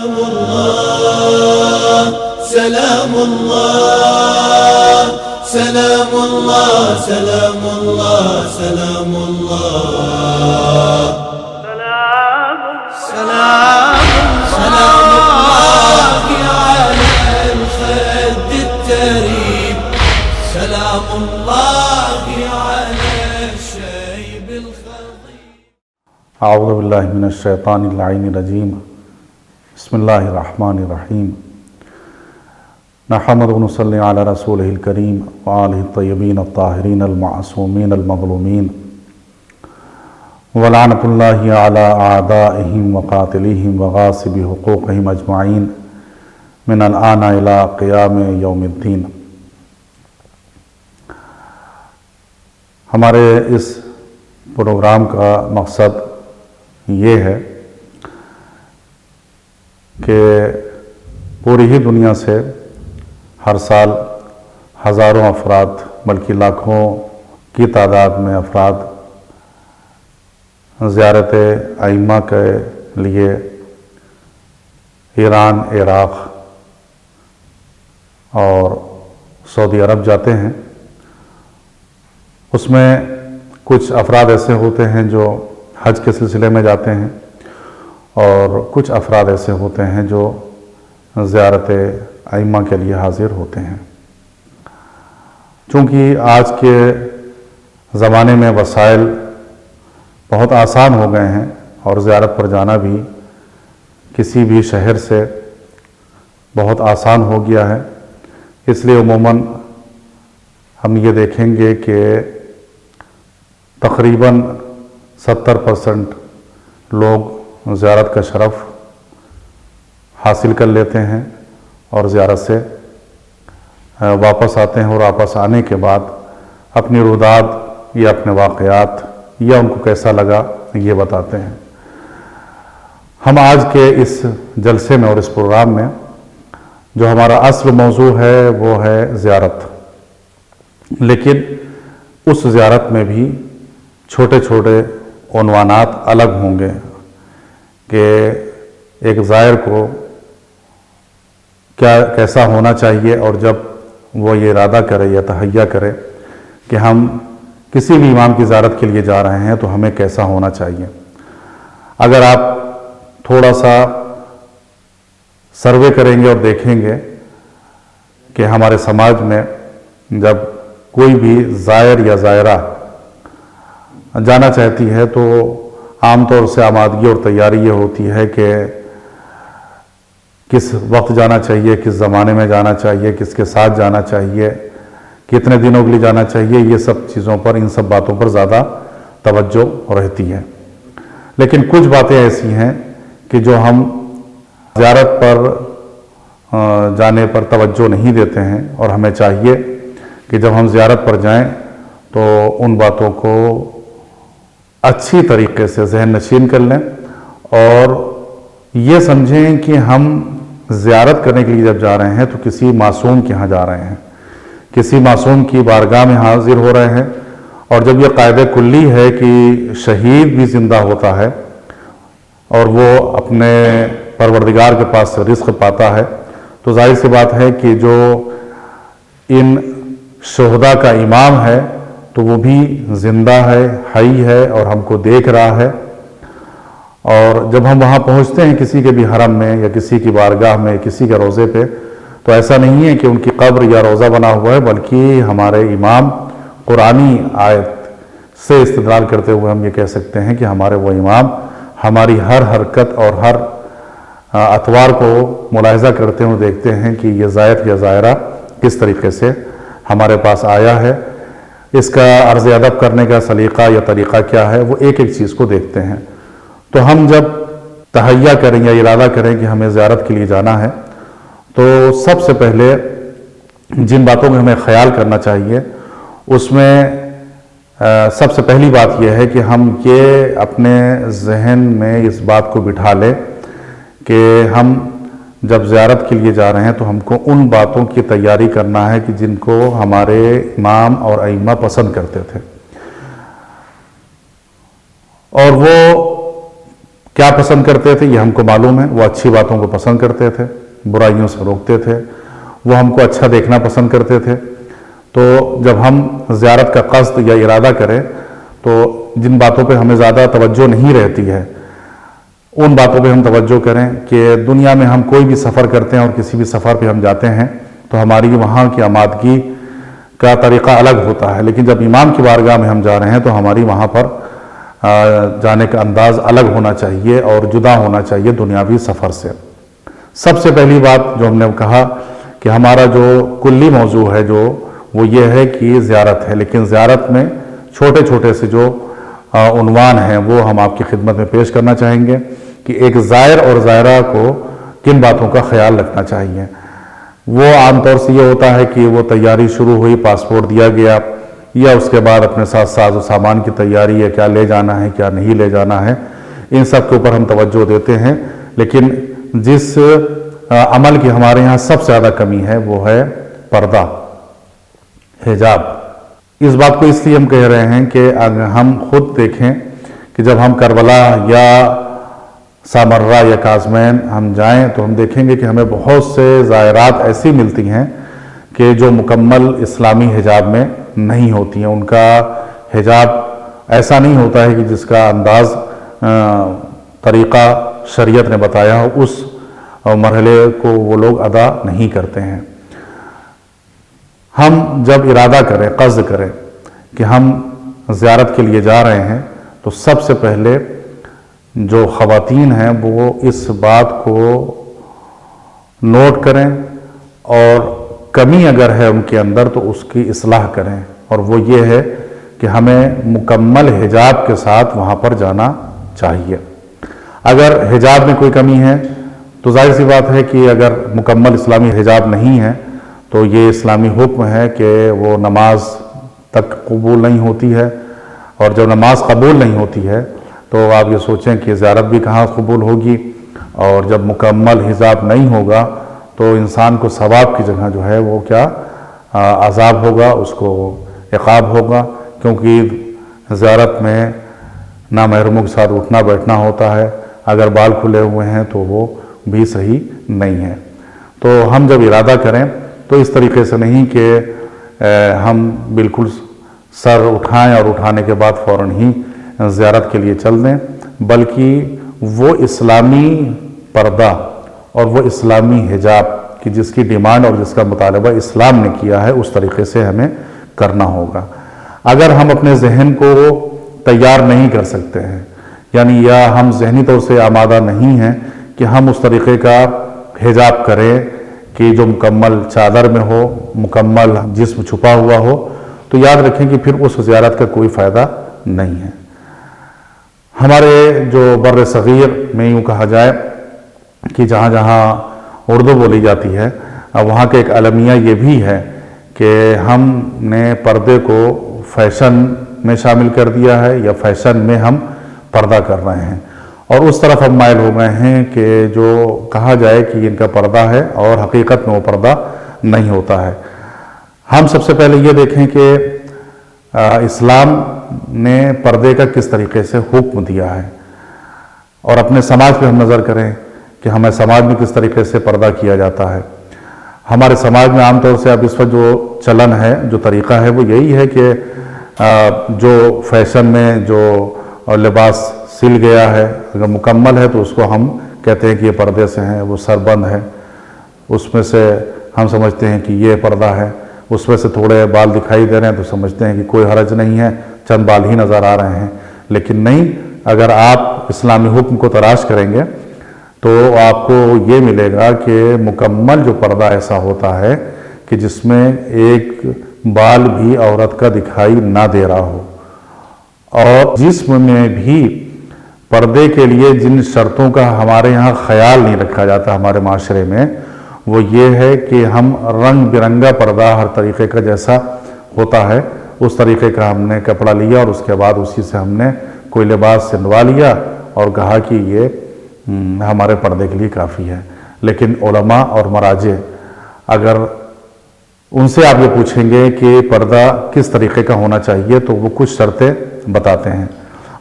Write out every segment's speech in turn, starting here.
سلام الله سلام الله سلام الله سلام الله سلام الله على الخد التريب سلام الله على الشيب الخضيب. اعوذ باللہ من الشیطان اللعین الرجیم. بسم اللہ الرحمن الرحیم. نحمد و نصلی علی رسولہ الکریم وآلہ الطیبین الطاہرین المعصومین المظلومین ولعنۃ اللہ علی اعدائہم وقاتلیہم وغاصب حقوقہم اجمعین من الآن الی قیام یوم الدین. ہمارے اس پروگرام کا مقصد یہ ہے کہ پوری ہی دنیا سے ہر سال ہزاروں افراد بلکہ لاکھوں کی تعداد میں افراد زیارت ائمہ کے لیے ایران، عراق اور سعودی عرب جاتے ہیں. اس میں کچھ افراد ایسے ہوتے ہیں جو حج کے سلسلے میں جاتے ہیں اور کچھ افراد ایسے ہوتے ہیں جو زیارت ائمہ کے لیے حاضر ہوتے ہیں. چونکہ آج کے زمانے میں وسائل بہت آسان ہو گئے ہیں اور زیارت پر جانا بھی کسی بھی شہر سے بہت آسان ہو گیا ہے، اس لیے عموماً ہم یہ دیکھیں گے کہ تقریباً 70% لوگ زیارت کا شرف حاصل کر لیتے ہیں اور زیارت سے واپس آتے ہیں اور واپس آنے کے بعد اپنی روداد یا اپنے واقعات یا ان کو کیسا لگا یہ بتاتے ہیں. ہم آج کے اس جلسے میں اور اس پروگرام میں جو ہمارا اصل موضوع ہے وہ ہے زیارت، لیکن اس زیارت میں بھی چھوٹے چھوٹے عنوانات الگ ہوں گے کہ ایک زائر کو کیسا ہونا چاہیے، اور جب وہ یہ ارادہ کرے یا تہیہ کرے کہ ہم کسی بھی امام کی زیارت کے لیے جا رہے ہیں تو ہمیں کیسا ہونا چاہیے. اگر آپ تھوڑا سا سروے کریں گے اور دیکھیں گے کہ ہمارے سماج میں جب کوئی بھی زائر یا زائرہ جانا چاہتی ہے تو عام طور سے آمادگی اور تیاری یہ ہوتی ہے کہ کس وقت جانا چاہیے، کس زمانے میں جانا چاہیے، کس کے ساتھ جانا چاہیے، کتنے دنوں کے لیے جانا چاہیے، یہ سب چیزوں پر، ان سب باتوں پر زیادہ توجہ رہتی ہے. لیکن کچھ باتیں ایسی ہیں کہ جو ہم زیارت پر جانے پر توجہ نہیں دیتے ہیں، اور ہمیں چاہیے کہ جب ہم زیارت پر جائیں تو ان باتوں کو اچھی طریقے سے ذہن نشین کر لیں اور یہ سمجھیں کہ ہم زیارت کرنے کے لیے جب جا رہے ہیں تو کسی معصوم کے ہاں جا رہے ہیں، کسی معصوم کی بارگاہ میں حاضر ہو رہے ہیں. اور جب یہ قاعدہ کلی ہے کہ شہید بھی زندہ ہوتا ہے اور وہ اپنے پروردگار کے پاس سے رزق پاتا ہے، تو ظاہر سی بات ہے کہ جو ان شہداء کا امام ہے تو وہ بھی زندہ ہے، حی ہے اور ہم کو دیکھ رہا ہے. اور جب ہم وہاں پہنچتے ہیں کسی کے بھی حرم میں یا کسی کی بارگاہ میں، کسی کے روضے پہ، تو ایسا نہیں ہے کہ ان کی قبر یا روضہ بنا ہوا ہے، بلکہ ہمارے امام قرآنی آیت سے استدلال کرتے ہوئے ہم یہ کہہ سکتے ہیں کہ ہمارے وہ امام ہماری ہر حرکت اور ہر اطوار کو ملاحظہ کرتے ہیں اور دیکھتے ہیں کہ یہ زائر یا زائرہ کس طریقے سے ہمارے پاس آیا ہے، اس کا عرض ادب کرنے کا سلیقہ یا طریقہ کیا ہے، وہ ایک ایک چیز کو دیکھتے ہیں. تو ہم جب تہیہ کریں یا ارادہ کریں کہ ہمیں زیارت کے لیے جانا ہے تو سب سے پہلے جن باتوں میں ہمیں خیال کرنا چاہیے اس میں سب سے پہلی بات یہ ہے کہ ہم یہ اپنے ذہن میں اس بات کو بٹھا لیں کہ ہم جب زیارت کے لیے جا رہے ہیں تو ہم کو ان باتوں کی تیاری کرنا ہے کہ جن کو ہمارے امام اور ائمہ پسند کرتے تھے، اور وہ کیا پسند کرتے تھے یہ ہم کو معلوم ہے، وہ اچھی باتوں کو پسند کرتے تھے، برائیوں سے روکتے تھے، وہ ہم کو اچھا دیکھنا پسند کرتے تھے۔ تو جب ہم زیارت کا قصد یا ارادہ کریں تو جن باتوں پہ ہمیں زیادہ توجہ نہیں رہتی ہے ان باتوں پہ ہم توجہ کریں کہ دنیا میں ہم کوئی بھی سفر کرتے ہیں اور کسی بھی سفر پہ ہم جاتے ہیں تو ہماری وہاں کی آمادگی کا طریقہ الگ ہوتا ہے، لیکن جب امام کی بارگاہ میں ہم جا رہے ہیں تو ہماری وہاں پر جانے کا انداز الگ ہونا چاہیے اور جدا ہونا چاہیے دنیاوی سفر سے۔ سب سے پہلی بات جو ہم نے کہا کہ ہمارا جو کلی موضوع ہے جو وہ یہ ہے کہ زیارت ہے، لیکن زیارت میں چھوٹے چھوٹے سے جو عنوان ہیں وہ ہم آپ کی خدمت میں پیش کرنا چاہیں گے کہ ایک زائر اور زائرہ کو کن باتوں کا خیال رکھنا چاہیے۔ وہ عام طور سے یہ ہوتا ہے کہ وہ تیاری شروع ہوئی، پاسپورٹ دیا گیا، یا اس کے بعد اپنے ساتھ ساز و سامان کی تیاری ہے، کیا لے جانا ہے کیا نہیں لے جانا ہے، ان سب کے اوپر ہم توجہ دیتے ہیں، لیکن جس عمل کی ہمارے یہاں سب سے زیادہ کمی ہے وہ ہے پردہ، حجاب۔ اس بات کو اس لیے ہم کہہ رہے ہیں کہ اگر ہم خود دیکھیں کہ جب ہم کربلا یا سامرہ یا کاظمین ہم جائیں تو ہم دیکھیں گے کہ ہمیں بہت سے زائرات ایسی ملتی ہیں کہ جو مکمل اسلامی حجاب میں نہیں ہوتی ہیں، ان کا حجاب ایسا نہیں ہوتا ہے کہ جس کا انداز طریقہ شریعت نے بتایا ہو، اس مرحلے کو وہ لوگ ادا نہیں کرتے ہیں۔ ہم جب ارادہ کریں، قصد کریں کہ ہم زیارت کے لیے جا رہے ہیں تو سب سے پہلے جو خواتین ہیں وہ اس بات کو نوٹ کریں اور کمی اگر ہے ان کے اندر تو اس کی اصلاح کریں، اور وہ یہ ہے کہ ہمیں مکمل حجاب کے ساتھ وہاں پر جانا چاہیے۔ اگر حجاب میں کوئی کمی ہے تو ظاہر سی بات ہے کہ اگر مکمل اسلامی حجاب نہیں ہے تو یہ اسلامی حکم ہے کہ وہ نماز تک قبول نہیں ہوتی ہے، اور جب نماز قبول نہیں ہوتی ہے تو آپ یہ سوچیں کہ زیارت بھی کہاں قبول ہوگی، اور جب مکمل حجاب نہیں ہوگا تو انسان کو ثواب کی جگہ جو ہے وہ کیا عذاب ہوگا، اس کو عقاب ہوگا، کیونکہ زیارت میں نامحرموں کے ساتھ اٹھنا بیٹھنا ہوتا ہے، اگر بال کھلے ہوئے ہیں تو وہ بھی صحیح نہیں ہے۔ تو ہم جب ارادہ کریں تو اس طریقے سے نہیں کہ ہم بالکل سر اٹھائیں اور اٹھانے کے بعد فوراً ہی زیارت کے لیے چل دیں، بلکہ وہ اسلامی پردہ اور وہ اسلامی حجاب کی جس کی ڈیمانڈ اور جس کا مطالبہ اسلام نے کیا ہے اس طریقے سے ہمیں کرنا ہوگا۔ اگر ہم اپنے ذہن کو تیار نہیں کر سکتے ہیں، یعنی یا ہم ذہنی طور سے آمادہ نہیں ہیں کہ ہم اس طریقے کا حجاب کریں کہ جو مکمل چادر میں ہو، مکمل جسم چھپا ہوا ہو، تو یاد رکھیں کہ پھر اس زیارت کا کوئی فائدہ نہیں ہے۔ ہمارے جو بر صغیر میں یوں کہا جائے کہ جہاں جہاں اردو بولی جاتی ہے وہاں کا ایک المیہ یہ بھی ہے کہ ہم نے پردے کو فیشن میں شامل کر دیا ہے، یا فیشن میں ہم پردہ کر رہے ہیں، اور اس طرف ہم مائل ہو گئے ہیں کہ جو کہا جائے کہ ان کا پردہ ہے اور حقیقت میں وہ پردہ نہیں ہوتا ہے۔ ہم سب سے پہلے یہ دیکھیں کہ اسلام نے پردے کا کس طریقے سے حکم دیا ہے، اور اپنے سماج پہ ہم نظر کریں کہ ہمیں سماج میں کس طریقے سے پردہ کیا جاتا ہے۔ ہمارے سماج میں عام طور سے اب اس وقت جو چلن ہے، جو طریقہ ہے، وہ یہی ہے کہ جو فیشن میں جو لباس سل گیا ہے اگر مکمل ہے تو اس کو ہم کہتے ہیں کہ یہ پردے سے ہیں، وہ سر بند ہے، اس میں سے ہم سمجھتے ہیں کہ یہ پردہ ہے، اس میں سے تھوڑے بال دکھائی دے رہے ہیں تو سمجھتے ہیں کہ کوئی حرج نہیں ہے، چند بال ہی نظر آ رہے ہیں، لیکن نہیں، اگر آپ اسلامی حکم کو تلاش کریں گے تو آپ کو یہ ملے گا کہ مکمل جو پردہ ایسا ہوتا ہے کہ جس میں ایک بال بھی عورت کا دکھائی نہ دے رہا ہو، اور جسم میں بھی پردے کے لیے جن شرطوں کا ہمارے یہاں خیال نہیں رکھا جاتا ہمارے معاشرے میں، وہ یہ ہے کہ ہم رنگ برنگا پردہ ہر طریقے کا جیسا ہوتا ہے اس طریقے کا ہم نے کپڑا لیا، اور اس کے بعد اسی سے ہم نے کوئی لباس سلوا لیا اور کہا کہ یہ ہمارے پردے کے لیے کافی ہے۔ لیکن علماء اور مراجع اگر ان سے آپ یہ پوچھیں گے کہ پردہ کس طریقے کا ہونا چاہیے تو وہ کچھ شرطیں بتاتے ہیں،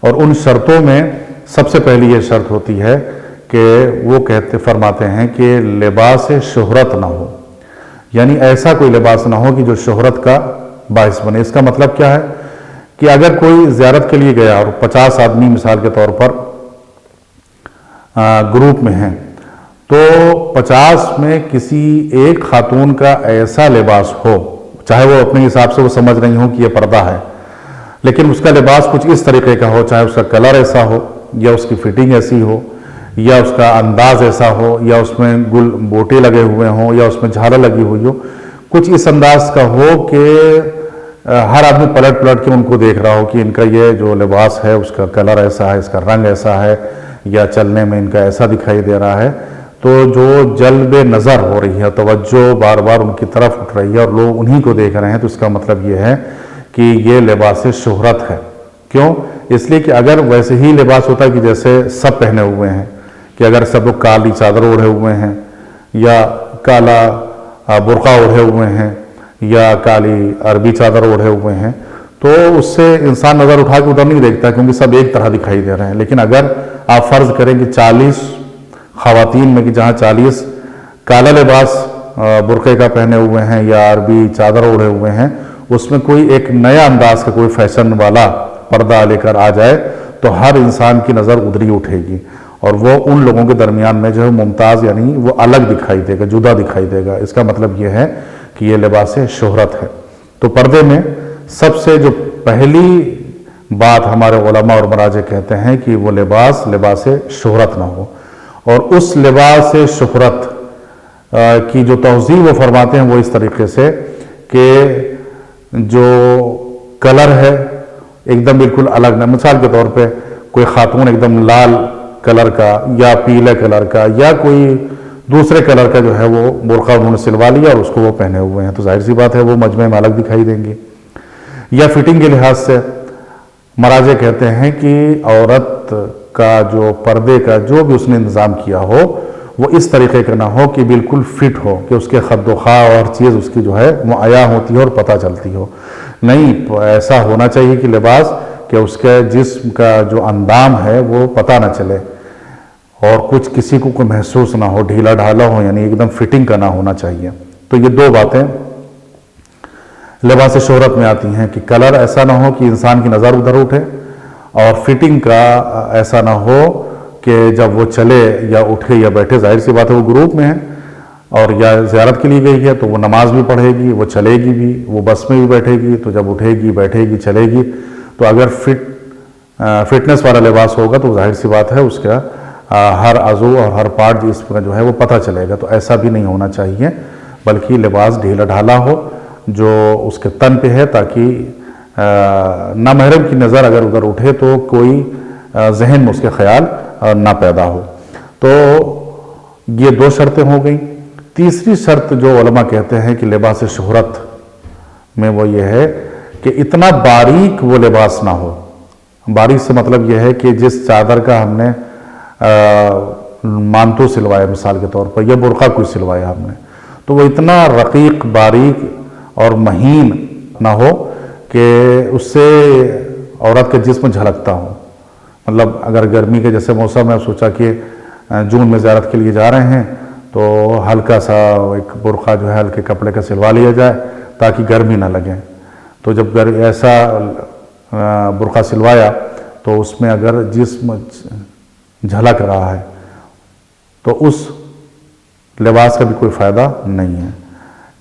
اور ان شرطوں میں سب سے پہلی یہ شرط ہوتی ہے کہ وہ فرماتے ہیں کہ لباس شہرت نہ ہو، یعنی ایسا کوئی لباس نہ ہو کہ جو شہرت کا باعث بنے۔ اس کا مطلب کیا ہے کہ اگر کوئی زیارت کے لیے گیا اور 50 آدمی مثال کے طور پر گروپ میں ہیں، تو 50 میں کسی ایک خاتون کا ایسا لباس ہو، چاہے وہ اپنے حساب سے وہ سمجھ رہی ہوں کہ یہ پردہ ہے، لیکن اس کا لباس کچھ اس طریقے کا ہو، چاہے اس کا کلر ایسا ہو، یا اس کی فٹنگ ایسی ہو، یا اس کا انداز ایسا ہو، یا اس میں گل بوٹے لگے ہوئے ہوں، یا اس میں جھالر لگی ہوئی ہو، کچھ اس انداز کا ہو کہ ہر آدمی پلٹ پلٹ کے ان کو دیکھ رہا ہو کہ ان کا یہ جو لباس ہے اس کا کلر ایسا ہے، اس کا رنگ ایسا ہے، یا چلنے میں ان کا ایسا دکھائی دے رہا ہے، تو جو جلب نظر ہو رہی ہے، توجہ بار بار ان کی طرف اٹھ رہی ہے اور لوگ انہی کو دیکھ رہے ہیں، تو اس کا مطلب یہ ہے کہ یہ لباس شہرت ہے۔ کیوں؟ اس لیے کہ اگر ویسے ہی لباس ہوتا ہے کہ جیسے سب پہنے ہوئے ہیں، کہ اگر سب لوگ کالی چادر اوڑھے ہوئے ہیں، یا کالا برقع اوڑھے ہوئے ہیں، یا کالی عربی چادر اوڑھے ہوئے ہیں، تو اس سے انسان نظر اٹھا کے ادھر نہیں دیکھتا کیونکہ سب ایک طرح دکھائی دے رہے ہیں۔ لیکن اگر آپ فرض کریں کہ 40 خواتین میں، کہ جہاں 40 کالا لباس برقعے کا پہنے ہوئے ہیں یا عربی چادر اوڑھے ہوئے ہیں، اس میں کوئی ایک نیا انداز کا کوئی فیشن والا پردہ لے کر آ جائے، تو ہر انسان کی نظر ادھر ہی اٹھے گی، اور وہ ان لوگوں کے درمیان میں جو ہے ممتاز، یعنی وہ الگ دکھائی دے گا، جدا دکھائی دے گا۔ اس کا مطلب یہ ہے کہ یہ لباس شہرت ہے۔ تو پردے میں سب سے جو پہلی بات ہمارے علماء اور مراجع کہتے ہیں کہ وہ لباس شہرت نہ ہو، اور اس لباس شہرت کی جو توضیح وہ فرماتے ہیں وہ اس طریقے سے کہ جو کلر ہے ایک دم بالکل الگ نہ، مثال کے طور پہ کوئی خاتون ایک دم لال کلر کا یا پیلے کلر کا یا کوئی دوسرے کلر کا جو ہے وہ برقع انہوں نے سلوا لیا اور اس کو وہ پہنے ہوئے ہیں، تو ظاہر سی بات ہے وہ مجمع میں الگ دکھائی دیں گے۔ یا فٹنگ کے لحاظ سے مراجع کہتے ہیں کہ عورت کا جو پردے کا جو بھی اس نے انتظام کیا ہو وہ اس طریقے کا نہ ہو کہ بالکل فٹ ہو، کہ اس کے خد و خواہ اور چیز اس کی جو ہے وہ عیاں ہوتی ہے اور پتہ چلتی ہو۔ نہیں، ایسا ہونا چاہیے کہ لباس کہ اس کے جسم کا جو اندام ہے وہ پتہ نہ چلے، اور کچھ کسی کو کوئی محسوس نہ ہو، ڈھیلا ڈھالا ہو، یعنی ایک دم فٹنگ کا نہ ہونا چاہیے۔ تو یہ دو باتیں لباس شہرت میں آتی ہیں کہ کلر ایسا نہ ہو کہ انسان کی نظر ادھر اٹھے، اور فٹنگ کا ایسا نہ ہو کہ جب وہ چلے یا اٹھے یا بیٹھے، ظاہر سی بات ہے وہ گروپ میں ہے اور یا زیارت کے لیے گئی ہے تو وہ نماز بھی پڑھے گی، وہ چلے گی بھی، وہ بس میں بھی بیٹھے گی، تو جب اٹھے گی بیٹھے گی چلے گی، تو اگر فٹنس والا لباس ہوگا تو ظاہر سی بات ہے اس کا ہر عضو اور ہر پارٹ جسم کا جو ہے وہ پتہ چلے گا۔ تو ایسا بھی نہیں ہونا چاہیے، بلکہ لباس ڈھیلا ڈھالا ہو جو اس کے تن پہ ہے، تاکہ نامحرم کی نظر اگر ادھر اٹھے تو کوئی ذہن میں اس کے خیال نہ پیدا ہو۔ تو یہ دو شرطیں ہو گئیں۔ تیسری شرط جو علماء کہتے ہیں کہ لباس شہرت میں وہ یہ ہے کہ اتنا باریک وہ لباس نہ ہو۔ باریک سے مطلب یہ ہے کہ جس چادر کا ہم نے مانتو سلوایا مثال کے طور پر، یا برقع کوئی سلوایا ہم نے، تو وہ اتنا رقیق، باریک اور مہین نہ ہو کہ اس سے عورت کا جسم جھلکتا ہو۔ مطلب اگر گرمی کے جیسے موسم ہے، سوچا کہ جون میں زیارت کے لیے جا رہے ہیں تو ہلکا سا ایک برقع جو ہے ہلکے کپڑے کا سلوا لیا جائے تاکہ گرمی نہ لگے۔ تو جب ایسا برقع سلوایا تو اس میں اگر جسم جھلک رہا ہے تو اس لباس کا بھی کوئی فائدہ نہیں ہے،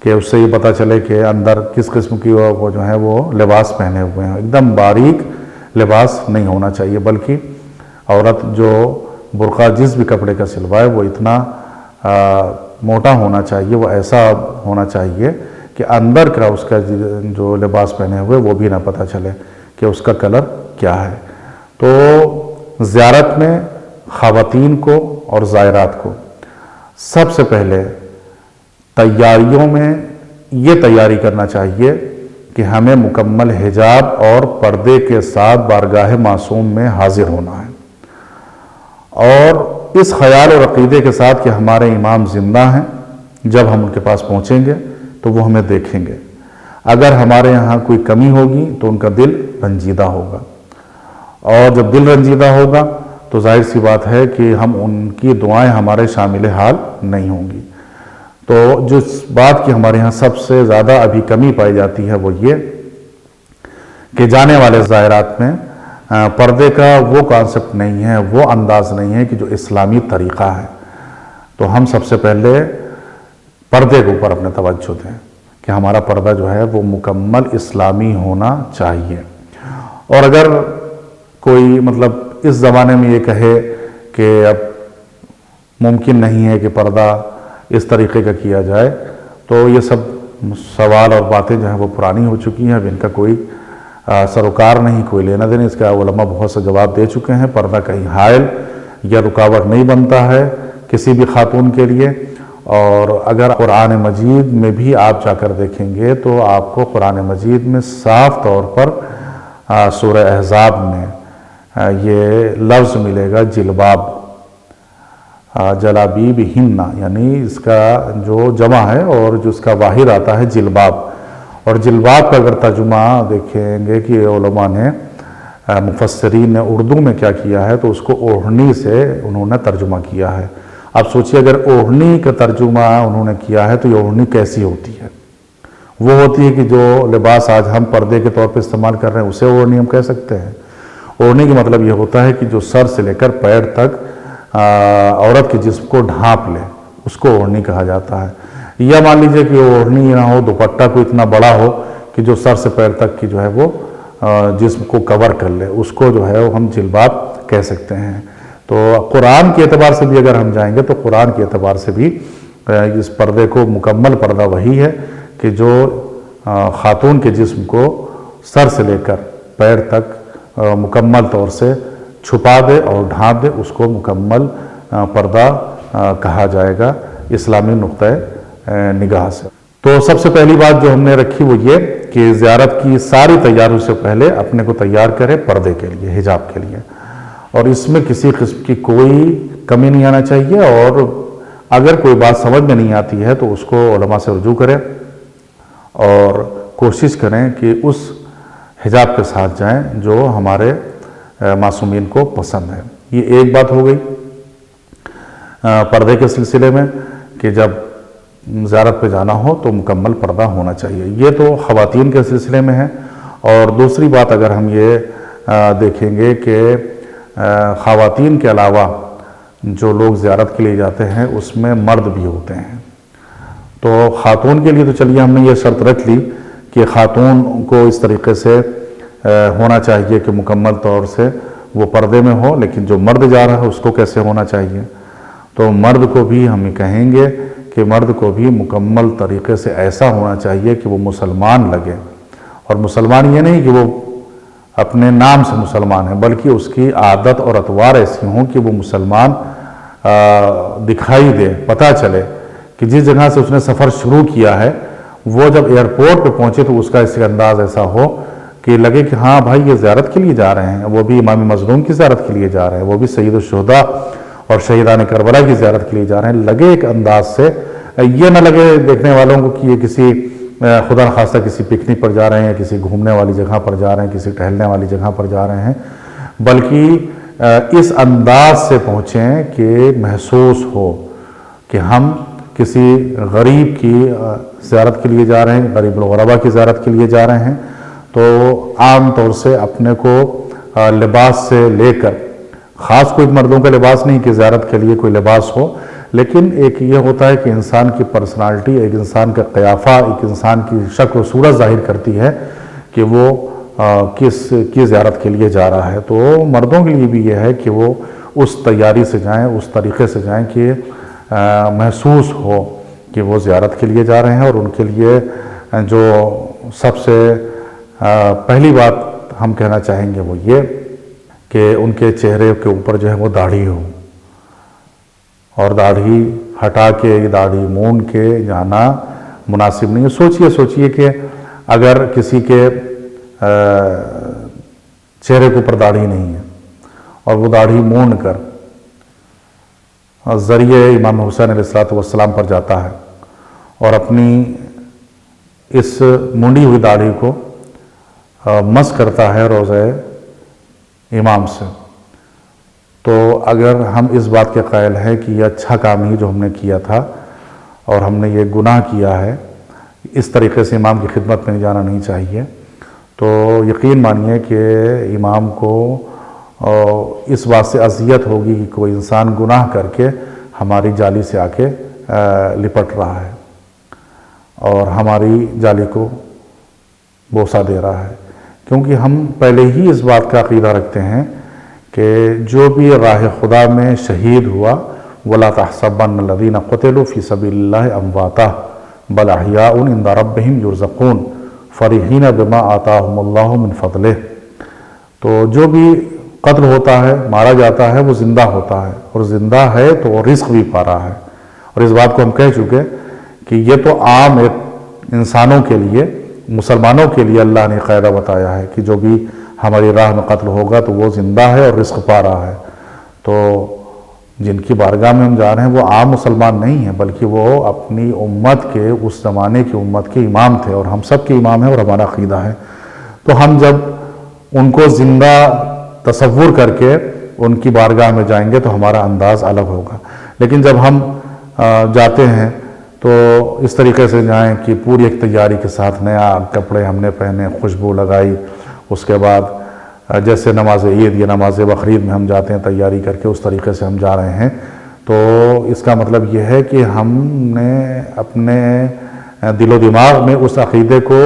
کہ اس سے یہ پتہ چلے کہ اندر کس قسم کی وہ جو ہے وہ لباس پہنے ہوئے ہیں۔ ایک دم باریک لباس نہیں ہونا چاہیے، بلکہ عورت جو برقع جس بھی کپڑے کا سلوائے وہ اتنا موٹا ہونا چاہیے، وہ ایسا ہونا چاہیے کہ اندر کا اس کا جو لباس پہنے ہوئے وہ بھی نہ پتہ چلے کہ اس کا کلر کیا ہے۔ تو زیارت میں خواتین کو اور زائرات کو سب سے پہلے تیاریوں میں یہ تیاری کرنا چاہیے کہ ہمیں مکمل حجاب اور پردے کے ساتھ بارگاہ معصوم میں حاضر ہونا ہے، اور اس خیال اور عقیدے کے ساتھ کہ ہمارے امام زندہ ہیں، جب ہم ان کے پاس پہنچیں گے تو وہ ہمیں دیکھیں گے۔ اگر ہمارے یہاں کوئی کمی ہوگی تو ان کا دل رنجیدہ ہوگا، اور جب دل رنجیدہ ہوگا تو ظاہر سی بات ہے کہ ہم ان کی دعائیں ہمارے شامل حال نہیں ہوں گی۔ تو جس بات کی ہمارے ہاں سب سے زیادہ ابھی کمی پائی جاتی ہے وہ یہ کہ جانے والے زائرات میں پردے کا وہ کانسیپٹ نہیں ہے، وہ انداز نہیں ہے کہ جو اسلامی طریقہ ہے۔ تو ہم سب سے پہلے پردے کے اوپر اپنے توجہ دیں کہ ہمارا پردہ جو ہے وہ مکمل اسلامی ہونا چاہیے۔ اور اگر کوئی مطلب اس زمانے میں یہ کہے کہ اب ممکن نہیں ہے کہ پردہ اس طریقے کا کیا جائے، تو یہ سب سوال اور باتیں جو ہیں وہ پرانی ہو چکی ہیں، اب ان کا کوئی سروکار نہیں، کوئی لینا دینا۔ اس کا علماء بہت سے جواب دے چکے ہیں۔ پردہ کہیں حائل یا رکاوٹ نہیں بنتا ہے کسی بھی خاتون کے لیے۔ اور اگر قرآن مجید میں بھی آپ جا کر دیکھیں گے تو آپ کو قرآن مجید میں صاف طور پر سورہ احزاب میں یہ لفظ ملے گا جلباب، جلابیب ہننا، یعنی اس کا جو جمع ہے اور جو اس کا واحد آتا ہے جلباب۔ اور جلباب کا اگر ترجمہ دیکھیں گے کہ علماء نے مفسرین نے اردو میں کیا کیا ہے تو اس کو اوڑھنی سے انہوں نے ترجمہ کیا ہے۔ اب سوچئے اگر اوڑھنی کا ترجمہ انہوں نے کیا ہے تو یہ اوڑھنی کیسی ہوتی ہے؟ وہ ہوتی ہے کہ جو لباس آج ہم پردے کے طور پہ استعمال کر رہے ہیں اسے اوڑھنی ہم کہہ سکتے ہیں۔ اوڑھنی کا مطلب یہ ہوتا ہے کہ جو سر سے لے کر پیر تک عورت کے جسم کو ڈھانپ لے، اس کو اوڑھنی کہا جاتا ہے۔ یا مان لیجئے کہ اوڑھنی نہ ہو، دوپٹہ کو اتنا بڑا ہو کہ جو سر سے پیر تک کی جو ہے وہ جسم کو کور کر لے، اس کو جو ہے وہ ہم جلباب کہہ سکتے ہیں۔ تو قرآن کے اعتبار سے بھی اگر ہم جائیں گے تو قرآن کے اعتبار سے بھی اس پردے کو مکمل پردہ وہی ہے کہ جو خاتون کے جسم کو سر سے لے کر پیر تک مکمل طور سے چھپا دے اور ڈھانپ دے، اس کو مکمل پردہ کہا جائے گا اسلامی نقطۂ نگاہ سے۔ تو سب سے پہلی بات جو ہم نے رکھی وہ یہ کہ زیارت کی ساری تیاریوں سے پہلے اپنے کو تیار کرے پردے کے لیے، حجاب کے لیے، اور اس میں کسی قسم کی کوئی کمی نہیں آنا چاہیے۔ اور اگر کوئی بات سمجھ میں نہیں آتی ہے تو اس کو علماء سے رجوع کریں اور کوشش کریں کہ اس حجاب کے ساتھ جائیں جو ہمارے معصومین کو پسند ہے۔ یہ ایک بات ہو گئی پردے کے سلسلے میں کہ جب زیارت پہ جانا ہو تو مکمل پردہ ہونا چاہیے۔ یہ تو خواتین کے سلسلے میں ہے۔ اور دوسری بات اگر ہم یہ دیکھیں گے کہ خواتین کے علاوہ جو لوگ زیارت کے لیے جاتے ہیں اس میں مرد بھی ہوتے ہیں۔ تو خاتون کے لیے تو چلیے ہم نے یہ شرط رکھ لی کہ خاتون کو اس طریقے سے ہونا چاہیے کہ مکمل طور سے وہ پردے میں ہو، لیکن جو مرد جا رہا ہے اس کو کیسے ہونا چاہیے؟ تو مرد کو بھی ہم کہیں گے کہ مرد کو بھی مکمل طریقے سے ایسا ہونا چاہیے کہ وہ مسلمان لگے۔ اور مسلمان یہ نہیں کہ وہ اپنے نام سے مسلمان ہے، بلکہ اس کی عادت اور اطوار ایسی ہوں کہ وہ مسلمان دکھائی دے، پتہ چلے کہ جس جگہ سے اس نے سفر شروع کیا ہے وہ جب ایئرپورٹ پہ پہنچے تو اس کا اس انداز ایسا ہو کہ لگے کہ ہاں بھائی یہ زیارت کے لیے جا رہے ہیں، وہ بھی امام مظلوم کی زیارت کے لیے جا رہے ہیں، وہ بھی سید الشہداء اور شہیدان کربلا کی زیارت کے لیے جا رہے ہیں۔ لگے ایک انداز سے، یہ نہ لگے دیکھنے والوں کو کہ یہ کسی خدا نخواستہ کسی پکنک پر جا رہے ہیں یا کسی گھومنے والی جگہ پر جا رہے ہیں، کسی ٹہلنے والی جگہ پر جا رہے ہیں، بلکہ اس انداز سے پہنچیں کہ محسوس ہو کہ ہم کسی غریب کی زیارت کے لیے جا رہے ہیں، غریب الغربا کی زیارت کے لیے جا رہے ہیں۔ تو عام طور سے اپنے کو لباس سے لے کر، خاص کوئی مردوں کا لباس نہیں کہ زیارت کے لیے کوئی لباس ہو، لیکن ایک یہ ہوتا ہے کہ انسان کی پرسنالٹی، ایک انسان کا قیافہ، ایک انسان کی شکل و صورت ظاہر کرتی ہے کہ وہ کس کی زیارت کے لیے جا رہا ہے۔ تو مردوں کے لیے بھی یہ ہے کہ وہ اس تیاری سے جائیں، اس طریقے سے جائیں کہ محسوس ہو کہ وہ زیارت کے لیے جا رہے ہیں۔ اور ان کے لیے جو سب سے پہلی بات ہم کہنا چاہیں گے وہ یہ کہ ان کے چہرے کے اوپر جو ہے وہ داڑھی ہو، اور داڑھی ہٹا کے داڑھی مونڈ کے جانا مناسب نہیں ہے۔ سوچئے کہ اگر کسی کے چہرے کے اوپر داڑھی نہیں ہے اور وہ داڑھی مونڈ کر ذریعے امام حسین علیہ السلام پر جاتا ہے اور اپنی اس مونڈی ہوئی داڑھی کو مس کرتا ہے روضہ امام سے، تو اگر ہم اس بات کے قائل ہیں کہ یہ اچھا کام ہی جو ہم نے کیا تھا اور ہم نے یہ گناہ کیا ہے، اس طریقے سے امام کی خدمت میں جانا نہیں چاہیے، تو یقین مانیے کہ امام کو اس بات سے اذیت ہوگی کہ کوئی انسان گناہ کر کے ہماری جالی سے آ کے لپٹ رہا ہے اور ہماری جالی کو بوسہ دے رہا ہے، کیونکہ ہم پہلے ہی اس بات کا عقیدہ رکھتے ہیں کہ جو بھی راہ خدا میں شہید ہوا وَلَا تَحْسَبَنَّ الَّذِينَ قُتِلُوا فِي سَبِيلِ اللَّهِ أَمْوَاتًا بَلْ أَحْيَاءٌ عِندَ رَبِّهِمْ يُرْزَقُونَ فَرِحِينَ بِمَا آتَاهُمُ اللَّهُ مِنْ فَضْلِهِ۔ تو جو بھی قتل ہوتا ہے، مارا جاتا ہے، وہ زندہ ہوتا ہے، اور زندہ ہے تو وہ رزق بھی پا رہا ہے، اور اس بات کو ہم کہہ چکے کہ یہ تو عام انسانوں کے لیے، مسلمانوں کے لیے اللہ نے قاعدہ بتایا ہے کہ جو بھی ہماری راہ میں قتل ہوگا تو وہ زندہ ہے اور رزق پا رہا ہے۔ تو جن کی بارگاہ میں ہم جا رہے ہیں وہ عام مسلمان نہیں ہیں، بلکہ وہ اپنی امت کے، اس زمانے کی امت کے امام تھے، اور ہم سب کے امام ہیں اور ہمارا عقیدہ ہے۔ تو ہم جب ان کو زندہ تصور کر کے ان کی بارگاہ میں جائیں گے تو ہمارا انداز الگ ہوگا، لیکن جب ہم جاتے ہیں تو اس طریقے سے جائیں کہ پوری ایک تیاری کے ساتھ، نیا کپڑے ہم نے پہنے، خوشبو لگائی، اس کے بعد جیسے نماز عید یا نماز بقرعید میں ہم جاتے ہیں تیاری کر کے، اس طریقے سے ہم جا رہے ہیں، تو اس کا مطلب یہ ہے کہ ہم نے اپنے دل و دماغ میں اس عقیدے کو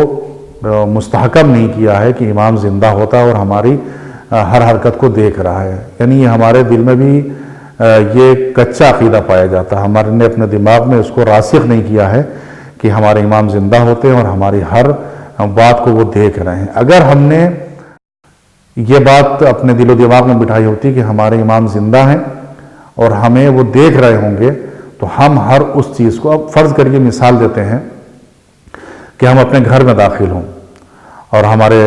مستحکم نہیں کیا ہے کہ امام زندہ ہوتا ہے اور ہماری ہر حرکت کو دیکھ رہا ہے، یعنی ہمارے دل میں بھی یہ کچا عقیدہ پایا جاتا ہے، ہمارے نے اپنے دماغ میں اس کو راسخ نہیں کیا ہے کہ ہمارے امام زندہ ہوتے ہیں اور ہماری ہر بات کو وہ دیکھ رہے ہیں۔ اگر ہم نے یہ بات اپنے دل و دماغ میں بٹھائی ہوتی کہ ہمارے امام زندہ ہیں اور ہمیں وہ دیکھ رہے ہوں گے، تو ہم ہر اس چیز کو، اب فرض کریے مثال دیتے ہیں کہ ہم اپنے گھر میں داخل ہوں اور ہمارے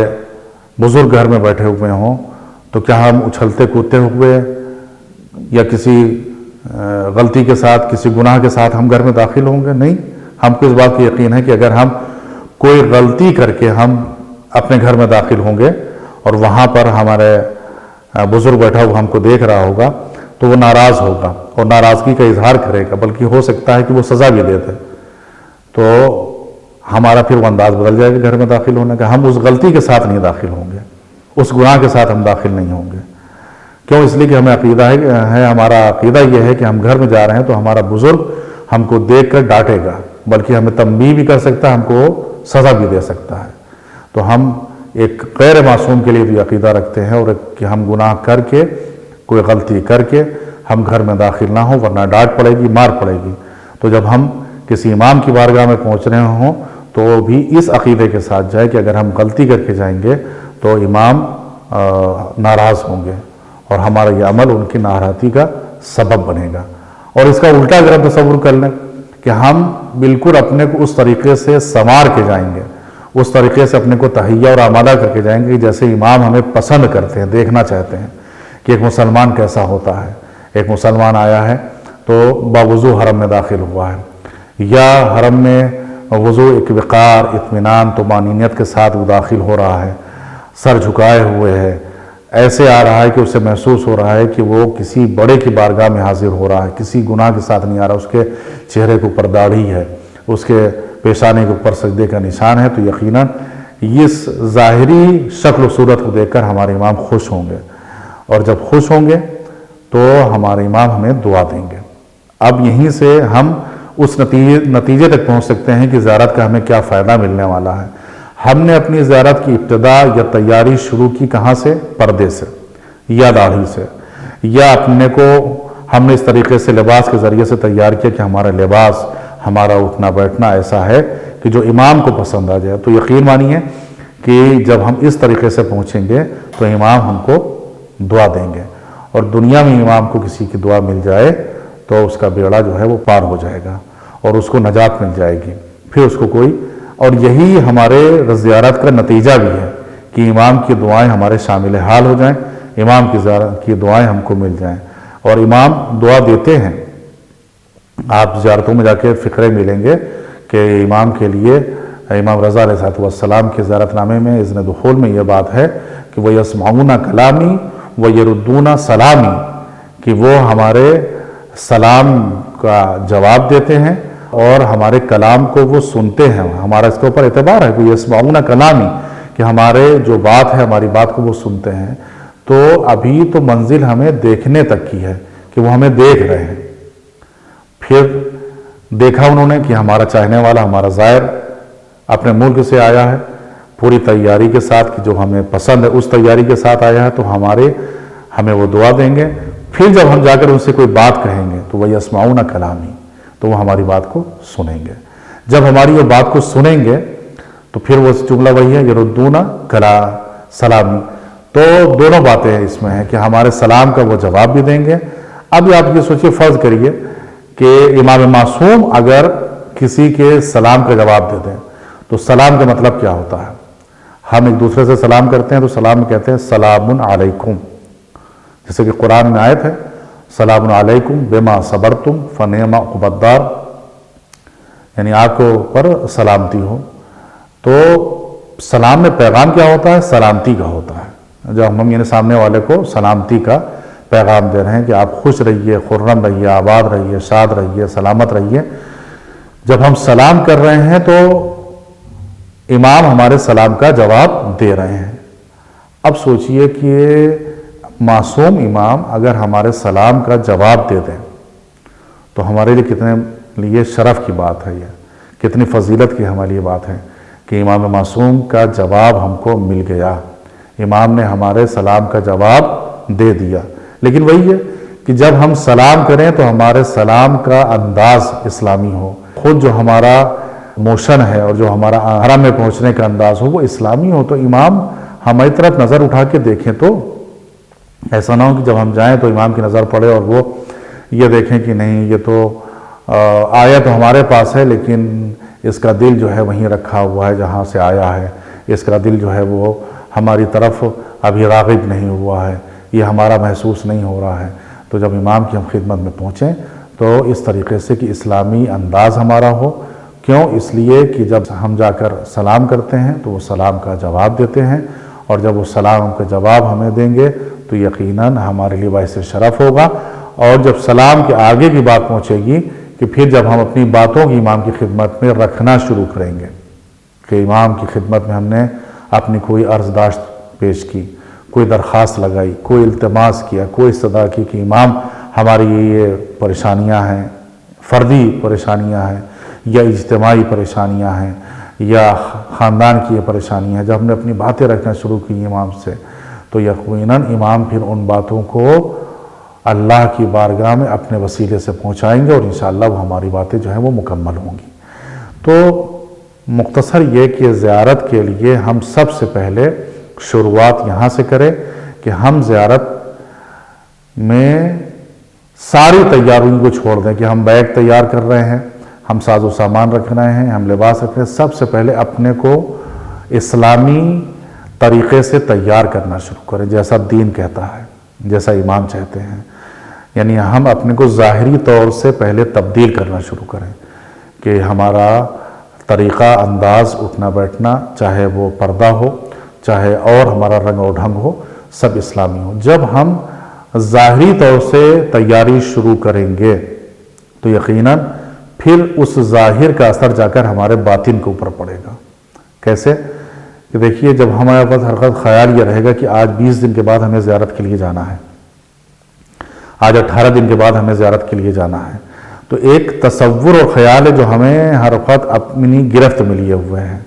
بزرگ گھر میں بیٹھے ہوئے ہوں، تو کیا ہم اچھلتے کودتے ہوئے یا کسی غلطی کے ساتھ، کسی گناہ کے ساتھ ہم گھر میں داخل ہوں گے؟ نہیں، ہم کو اس بات کی یقین ہے کہ اگر ہم کوئی غلطی کر کے ہم اپنے گھر میں داخل ہوں گے اور وہاں پر ہمارے بزرگ بیٹھا ہوا ہم کو دیکھ رہا ہوگا تو وہ ناراض ہوگا اور ناراضگی کا اظہار کرے گا، بلکہ ہو سکتا ہے کہ وہ سزا بھی دیتے، تو ہمارا پھر وہ انداز بدل جائے گا گھر میں داخل ہونے کا، ہم اس غلطی کے ساتھ نہیں داخل ہوں گے، اس گناہ کے ساتھ ہم داخل نہیں ہوں گے۔ کیوں؟ اس لیے کہ ہمیں عقیدہ ہے، ہمارا عقیدہ یہ ہے کہ ہم گھر میں جا رہے ہیں تو ہمارا بزرگ ہم کو دیکھ کر ڈانٹے گا، بلکہ ہمیں تنبیہ بھی کر سکتا ہے، ہم کو سزا بھی دے سکتا ہے۔ تو ہم ایک غیر معصوم کے لیے بھی عقیدہ رکھتے ہیں، اور کہ ہم گناہ کر کے، کوئی غلطی کر کے ہم گھر میں داخل نہ ہوں، ورنہ ڈانٹ پڑے گی، مار پڑے گی۔ تو جب ہم کسی امام کی بارگاہ میں پہنچ رہے ہوں تو وہ بھی اس عقیدے کے ساتھ جائے کہ اگر ہم غلطی کر کے جائیں گے تو امام ناراض ہوں گے اور ہمارا یہ عمل ان کی ناراضگی کا سبب بنے گا۔ اور اس کا الٹا اگر ہم تصور کر لیں کہ ہم بالکل اپنے کو اس طریقے سے سنوار کے جائیں گے، اس طریقے سے اپنے کو تہیہ اور آمادہ کر کے جائیں گے جیسے امام ہمیں پسند کرتے ہیں، دیکھنا چاہتے ہیں کہ ایک مسلمان کیسا ہوتا ہے۔ ایک مسلمان آیا ہے تو باوضو حرم میں داخل ہوا ہے، یا حرم میں وضو، ایک وقار، اطمینان، طمانینت کے ساتھ وہ داخل ہو رہا ہے، سر جھکائے ہوئے ہے، ایسے آ رہا ہے کہ اسے محسوس ہو رہا ہے کہ وہ کسی بڑے کی بارگاہ میں حاضر ہو رہا ہے، کسی گناہ کے ساتھ نہیں آ رہا، اس کے چہرے کے اوپر داڑھی ہے، اس کے پیشانے کے اوپر سجدے کا نشان ہے، تو یقیناً اس ظاہری شکل و صورت کو دیکھ کر ہمارے امام خوش ہوں گے، اور جب خوش ہوں گے تو ہمارے امام ہمیں دعا دیں گے۔ اب یہیں سے ہم اس نتیجے تک پہنچ سکتے ہیں کہ زیارت کا ہمیں کیا فائدہ ملنے والا ہے۔ ہم نے اپنی زیارت کی ابتدا یا تیاری شروع کی کہاں سے؟ پردے سے یا داڑھی سے، یا اپنے کو ہم نے اس طریقے سے لباس کے ذریعے سے تیار کیا کہ ہمارا لباس، ہمارا اٹھنا بیٹھنا ایسا ہے کہ جو امام کو پسند آ جائے۔ تو یقین مانیے کہ جب ہم اس طریقے سے پہنچیں گے تو امام ہم کو دعا دیں گے، اور دنیا میں امام کو کسی کی دعا مل جائے تو اس کا بیڑا جو ہے وہ پار ہو جائے گا اور اس کو نجات مل جائے گی، پھر اس کو کوئی، اور یہی ہمارے زیارت کا نتیجہ بھی ہے کہ امام کی دعائیں ہمارے شامل حال ہو جائیں، امام کی دعائیں ہم کو مل جائیں۔ اور امام دعا دیتے ہیں، آپ زیارتوں میں جا کے فقرے ملیں گے کہ امام کے لیے، امام رضا علیہ السلام کے زیارت نامے میں اذن دخول میں یہ بات ہے کہ وَيَسْمَعُونَ كَلَامِي وَيَرُدُّونَ سَلَامِي، کہ وہ ہمارے سلام کا جواب دیتے ہیں اور ہمارے کلام کو وہ سنتے ہیں. ہمارا اس کے اوپر اعتبار ہے کہ یسمعون کلامی، کہ ہمارے جو بات ہے ہماری بات کو وہ سنتے ہیں. تو ابھی تو منزل ہمیں دیکھنے تک کی ہے کہ وہ ہمیں دیکھ رہے ہیں. پھر دیکھا انہوں نے کہ ہمارا چاہنے والا، ہمارا زائر اپنے ملک سے آیا ہے پوری تیاری کے ساتھ، کہ جو ہمیں پسند ہے اس تیاری کے ساتھ آیا ہے، تو ہمیں وہ دعا دیں گے. پھر جب ہم جا کر ان سے کوئی بات کہیں گے تو وہ یسمعون کلامی، تو وہ ہماری بات کو سنیں گے. جب ہماری یہ بات کو سنیں گے تو پھر وہ جملہ وہی ہے یردون سلامی. تو دونوں باتیں اس میں ہیں کہ ہمارے سلام کا وہ جواب بھی دیں گے. اب آپ یہ سوچئے، فرض کریے کہ امام معصوم اگر کسی کے سلام کا جواب دے دیں تو سلام کا مطلب کیا ہوتا ہے؟ ہم ایک دوسرے سے سلام کرتے ہیں تو سلام کہتے ہیں سلام علیکم، جیسے کہ قرآن میں آیت ہے سلام علیکم بما صبرتم فنعم عقبی الدار، یعنی آپ کو پر سلامتی ہو. تو سلام میں پیغام کیا ہوتا ہے؟ سلامتی کا ہوتا ہے. جب ہم یعنی سامنے والے کو سلامتی کا پیغام دے رہے ہیں کہ آپ خوش رہیے، خرم رہیے، آباد رہیے، شاد رہیے، سلامت رہیے. جب ہم سلام کر رہے ہیں تو امام ہمارے سلام کا جواب دے رہے ہیں. اب سوچئے کہ معصوم امام اگر ہمارے سلام کا جواب دے دیں تو ہمارے لیے کتنے لیے شرف کی بات ہے، یہ کتنی فضیلت کی ہمارے لیے بات ہے کہ امام معصوم کا جواب ہم کو مل گیا. امام نے ہمارے سلام کا جواب دے دیا. لیکن وہی ہے کہ جب ہم سلام کریں تو ہمارے سلام کا انداز اسلامی ہو، خود جو ہمارا موشن ہے اور جو ہمارا حرم میں پہنچنے کا انداز ہو وہ اسلامی ہو. تو امام ہماری طرف نظر اٹھا کے دیکھیں، تو ایسا نہ ہو کہ جب ہم جائیں تو امام کی نظر پڑے اور وہ یہ دیکھیں کہ نہیں، یہ تو آیا تو ہمارے پاس ہے لیکن اس کا دل جو ہے وہیں رکھا ہوا ہے جہاں سے آیا ہے، اس کا دل جو ہے وہ ہماری طرف ابھی راغب نہیں ہوا ہے، یہ ہمارا محسوس نہیں ہو رہا ہے. تو جب امام کی ہم خدمت میں پہنچیں تو اس طریقے سے کہ اسلامی انداز ہمارا ہو. کیوں؟ اس لیے کہ جب ہم جا کر سلام کرتے ہیں تو وہ سلام کا جواب دیتے ہیں، اور جب وہ سلام کا جواب ہمیں دیں گے تو یقیناً ہمارے لیے باعث شرف ہوگا. اور جب سلام کے آگے کی بات پہنچے گی کہ پھر جب ہم اپنی باتوں کی امام کی خدمت میں رکھنا شروع کریں گے کہ امام کی خدمت میں ہم نے اپنی کوئی عرضداشت پیش کی، کوئی درخواست لگائی، کوئی التماس کیا، کوئی صدا کی کہ امام ہماری یہ پریشانیاں ہیں، فردی پریشانیاں ہیں یا اجتماعی پریشانیاں ہیں یا خاندان کی یہ پریشانیاں ہیں، جب ہم نے اپنی باتیں رکھنا شروع کی امام سے تو یقیناً امام پھر ان باتوں کو اللہ کی بارگاہ میں اپنے وسیلے سے پہنچائیں گے اور انشاءاللہ وہ ہماری باتیں جو ہیں وہ مکمل ہوں گی. تو مختصر یہ کہ زیارت کے لیے ہم سب سے پہلے شروعات یہاں سے کریں کہ ہم زیارت میں ساری تیاریوں کو چھوڑ دیں کہ ہم بیگ تیار کر رہے ہیں، ہم ساز و سامان رکھ رہے ہیں، ہم لباس رکھ رہے ہیں. سب سے پہلے اپنے کو اسلامی طریقے سے تیار کرنا شروع کریں جیسا دین کہتا ہے، جیسا امام چاہتے ہیں. یعنی ہم اپنے کو ظاہری طور سے پہلے تبدیل کرنا شروع کریں کہ ہمارا طریقہ انداز اٹھنا بیٹھنا، چاہے وہ پردہ ہو چاہے اور ہمارا رنگ و ڈھنگ ہو، سب اسلامی ہو. جب ہم ظاہری طور سے تیاری شروع کریں گے تو یقیناً پھر اس ظاہر کا اثر جا کر ہمارے باطن کے اوپر پڑے گا. کیسے؟ کہ دیکھیے جب ہمارے پاس ہر وقت خیال یہ رہے گا کہ آج 20 دن کے بعد ہمیں زیارت کے لیے جانا ہے، آج 18 دن کے بعد ہمیں زیارت کے لیے جانا ہے، تو ایک تصور اور خیال ہے جو ہمیں ہر وقت اپنی گرفت میں لیے ہوئے ہیں.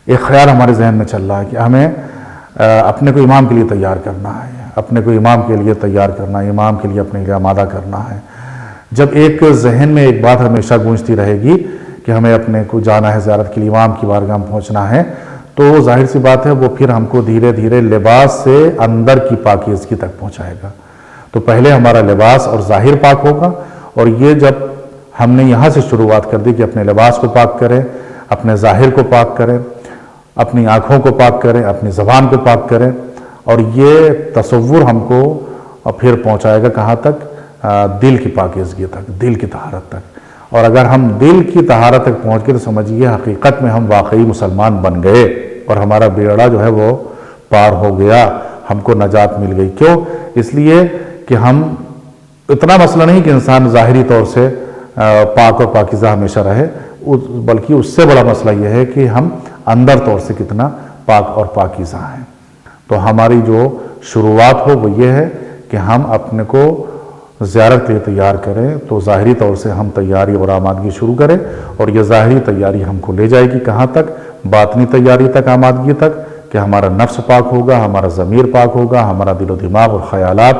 ایک خیال ہمارے ذہن میں چل رہا ہے کہ ہمیں اپنے کو امام کے لیے تیار کرنا ہے، اپنے کو امام کے لیے تیار کرنا ہے، امام کے لیے اپنے لیے آمادہ کرنا ہے. جب ایک ذہن میں ایک بات ہمیشہ گونجتی رہے گی کہ ہمیں اپنے کو جانا ہے زیارت کے لیے، امام کی بارگاہ میں پہنچنا ہے، تو ظاہر سی بات ہے وہ پھر ہم کو دھیرے دھیرے لباس سے اندر کی پاکیزگی تک پہنچائے گا. تو پہلے ہمارا لباس اور ظاہر پاک ہوگا، اور یہ جب ہم نے یہاں سے شروعات کر دی کہ اپنے لباس کو پاک کریں، اپنے ظاہر کو پاک کریں، اپنی آنکھوں کو پاک کریں، اپنی زبان کو پاک کریں، اور یہ تصور ہم کو پھر پہنچائے گا کہاں تک؟ دل کی پاکیزگی تک، دل کی طہارت تک. اور اگر ہم دل کی طہارت تک پہنچ گئے تو سمجھیے حقیقت میں ہم واقعی مسلمان بن گئے اور ہمارا بیڑا جو ہے وہ پار ہو گیا، ہم کو نجات مل گئی. کیوں؟ اس لیے کہ ہم اتنا مسئلہ نہیں کہ انسان ظاہری طور سے پاک اور پاکیزہ ہمیشہ رہے، بلکہ اس سے بڑا مسئلہ یہ ہے کہ ہم اندر طور سے کتنا پاک اور پاکیزہ ہیں۔ تو ہماری جو شروعات ہو وہ یہ ہے کہ ہم اپنے کو زیارت کے لیے تیار کریں، تو ظاہری طور سے ہم تیاری اور آمادگی شروع کریں، اور یہ ظاہری تیاری ہم کو لے جائے گی کہاں تک؟ باطنی تیاری تک، آمادگی تک، کہ ہمارا نفس پاک ہوگا، ہمارا ضمیر پاک ہوگا، ہمارا دل و دماغ اور خیالات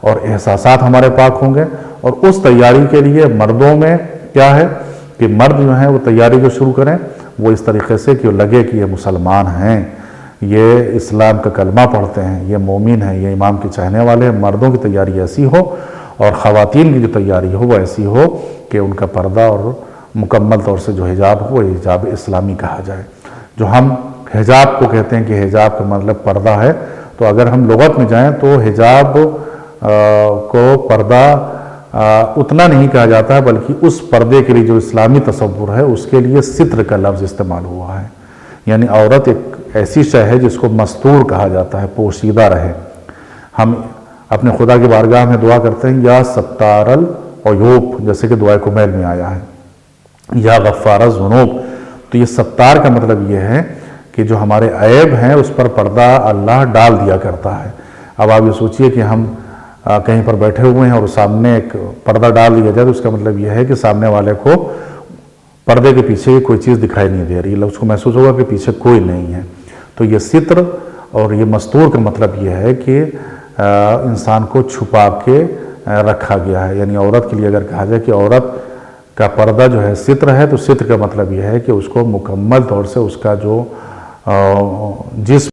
اور احساسات ہمارے پاک ہوں گے۔ اور اس تیاری کے لیے مردوں میں کیا ہے کہ مرد جو ہیں وہ تیاری جو شروع کریں وہ اس طریقے سے کہ لگے کہ یہ مسلمان ہیں، یہ اسلام کا کلمہ پڑھتے ہیں، یہ مومن ہیں، یہ امام کے چاہنے والے ہیں۔ مردوں کی تیاری ایسی ہو، اور خواتین کی جو تیاری ہو وہ ایسی ہو کہ ان کا پردہ اور مکمل طور سے جو حجاب ہو وہ حجاب اسلامی کہا جائے۔ جو ہم حجاب کو کہتے ہیں کہ حجاب کا مطلب پردہ ہے، تو اگر ہم لغت میں جائیں تو حجاب کو پردہ اتنا نہیں کہا جاتا ہے، بلکہ اس پردے کے لیے جو اسلامی تصور ہے اس کے لیے ستر کا لفظ استعمال ہوا ہے۔ یعنی عورت ایک ایسی شے ہے جس کو مستور کہا جاتا ہے، پوشیدہ رہے۔ ہم اپنے خدا کی بارگاہ میں دعا کرتے ہیں یا ستار العیوب، جیسے کہ دعائے کمیل میں آیا ہے، یا غفار الذنوب۔ تو یہ ستار کا مطلب یہ ہے کہ جو ہمارے عیب ہیں اس پر پردہ اللہ ڈال دیا کرتا ہے۔ اب آپ یہ سوچئے کہ ہم کہیں پر بیٹھے ہوئے ہیں اور سامنے ایک پردہ ڈال دیا جائے، تو اس کا مطلب یہ ہے کہ سامنے والے کو پردے کے پیچھے کوئی چیز دکھائی نہیں دے رہی، اس کو محسوس ہوگا کہ پیچھے کوئی نہیں ہے۔ تو یہ ستر اور یہ مستور کا مطلب یہ ہے کہ انسان کو چھپا کے رکھا گیا ہے۔ یعنی عورت کے لیے اگر کہا جائے کہ عورت کا پردہ جو ہے ستر ہے، تو ستر کا مطلب یہ ہے کہ اس کو مکمل طور سے اس کا جو جسم